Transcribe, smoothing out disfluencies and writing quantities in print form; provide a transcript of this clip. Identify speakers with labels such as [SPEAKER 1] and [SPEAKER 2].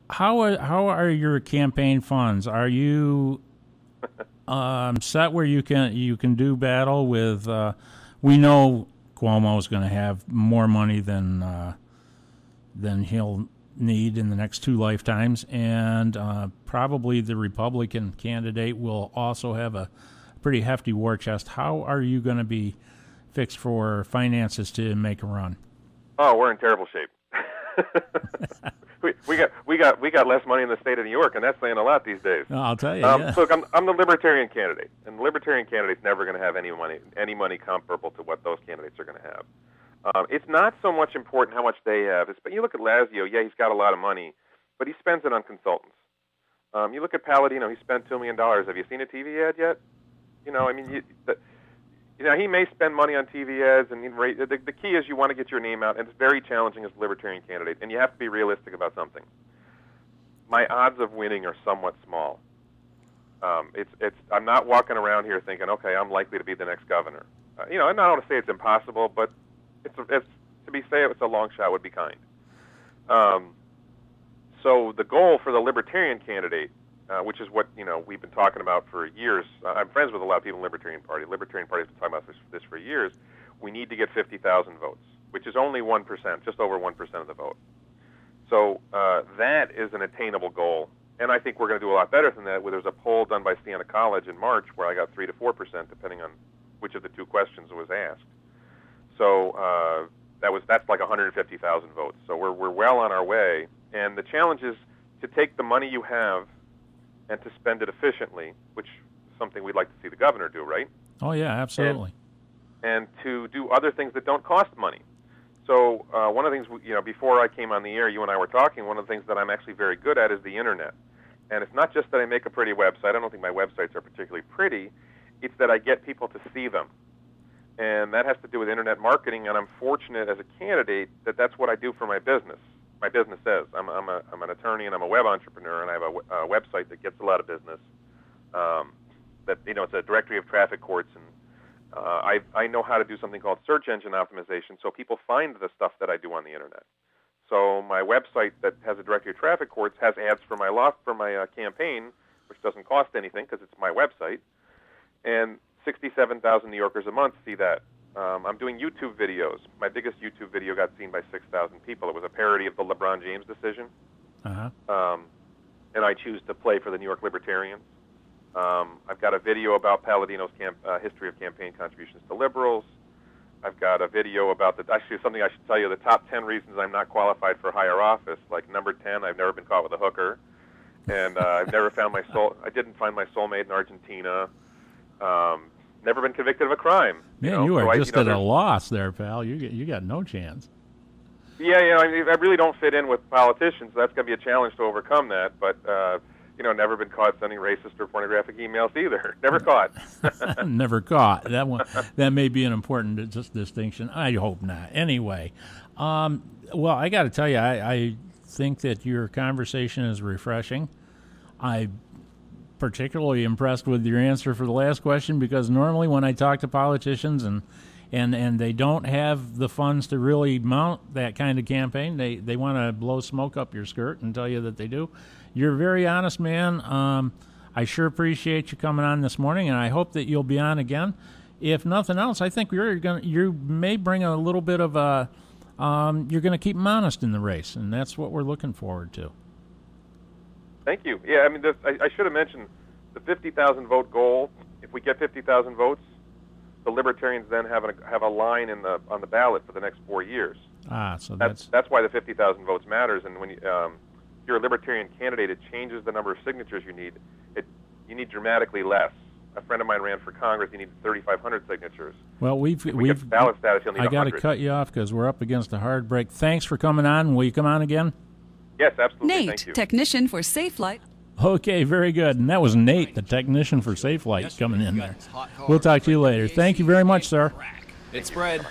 [SPEAKER 1] how are your campaign funds? Are you set where you can do battle with? We know Cuomo is going to have more money than he'll need in the next 2 lifetimes, and probably the Republican candidate will also have a pretty hefty war chest. How are you going to be fixed for finances to make a run?
[SPEAKER 2] Oh, we're in terrible shape. we got less money in the state of New York, and that's saying a lot these days.
[SPEAKER 1] I'll tell you. Yeah.
[SPEAKER 2] Look, I'm the Libertarian candidate, and the Libertarian candidate's never going to have any money comparable to what those candidates are going to have. It's not so much important how much they have. But you look at Lazio, yeah, he's got a lot of money, but he spends it on consultants. You look at Palladino, he spent $2 million. Have you seen a TV ad yet? I mean, he may spend money on TV ads, and the key is you want to get your name out, and it's very challenging as a Libertarian candidate, and you have to be realistic about something. My odds of winning are somewhat small. I'm not walking around here thinking, okay, I'm likely to be the next governor. And I don't want to say it's impossible, but it's a long shot would be kind. So the goal for the Libertarian candidate, which is what we've been talking about for years. I'm friends with a lot of people in the Libertarian Party. The Libertarian Party has been talking about this for years. We need to get 50,000 votes, which is only 1%, just over 1% of the vote. So that is an attainable goal, and I think we're going to do a lot better than that. Where there's a poll done by Siena College in March where I got 3 to 4%, depending on which of the 2 questions was asked. So that's like 150,000 votes. So we're well on our way, and the challenge is to take the money you have and to spend it efficiently, which is something we'd like to see the governor do, right?
[SPEAKER 1] Oh, yeah, absolutely.
[SPEAKER 2] And to do other things that don't cost money. So one of the things, before I came on the air, you and I were talking, one of the things that I'm actually very good at is the Internet. And it's not just that I make a pretty website. I don't think my websites are particularly pretty. It's that I get people to see them. And that has to do with Internet marketing, and I'm fortunate as a candidate that that's what I do for my business. My business says I'm an attorney and I'm a web entrepreneur, and I have a website that gets a lot of business. It's a directory of traffic courts, and I know how to do something called search engine optimization, so people find the stuff that I do on the internet. So my website that has a directory of traffic courts has ads for my campaign, which doesn't cost anything because it's my website, and 67,000 New Yorkers a month see that. I'm doing YouTube videos. My biggest YouTube video got seen by 6,000 people. It was a parody of the LeBron James decision.
[SPEAKER 1] Uh-huh.
[SPEAKER 2] And I choose to play for the New York Libertarians. I've got a video about Palladino's history of campaign contributions to liberals. I've got a video about actually something I should tell you, the top 10 reasons I'm not qualified for higher office. Like number 10, I've never been caught with a hooker. And I've never found I didn't find my soulmate in Argentina. Never been convicted of a crime.
[SPEAKER 1] Man, you are just at a loss there, pal. You got no chance.
[SPEAKER 2] Yeah, I really don't fit in with politicians. So that's going to be a challenge to overcome that. But never been caught sending racist or pornographic emails either. Never caught.
[SPEAKER 1] Never caught. That may be an important distinction. I hope not. Anyway, well, I got to tell you, I think that your conversation is refreshing. I particularly impressed with your answer for the last question, because normally when I talk to politicians and they don't have the funds to really mount that kind of campaign, they want to blow smoke up your skirt and tell you that they do. You're a very honest man. I sure appreciate you coming on this morning, and I hope that you'll be on again. If nothing else, I think you may bring a little bit of you're going to keep them honest in the race, and that's what we're looking forward to.
[SPEAKER 2] Thank you. Yeah, I mean, I should have mentioned the 50,000 vote goal. If we get 50,000 votes, the Libertarians then have a line on the ballot for the next 4 years.
[SPEAKER 1] So
[SPEAKER 2] that's why the 50,000 votes matters. And when you're a Libertarian candidate, it changes the number of signatures you need. You need dramatically less. A friend of mine ran for Congress. He needed 3,500 signatures.
[SPEAKER 1] Well, we've
[SPEAKER 2] get ballot status. He'll need 100.
[SPEAKER 1] I got to cut you off because we're up against a hard break. Thanks for coming on. Will you come on again?
[SPEAKER 2] Yes, absolutely.
[SPEAKER 3] Nate,
[SPEAKER 2] thank you.
[SPEAKER 3] technician for SafeLight.
[SPEAKER 1] Okay, very good. And that was Nate, the technician for SafeLight, coming in there. We'll talk to you later. Thank you very much, sir.
[SPEAKER 4] It spread.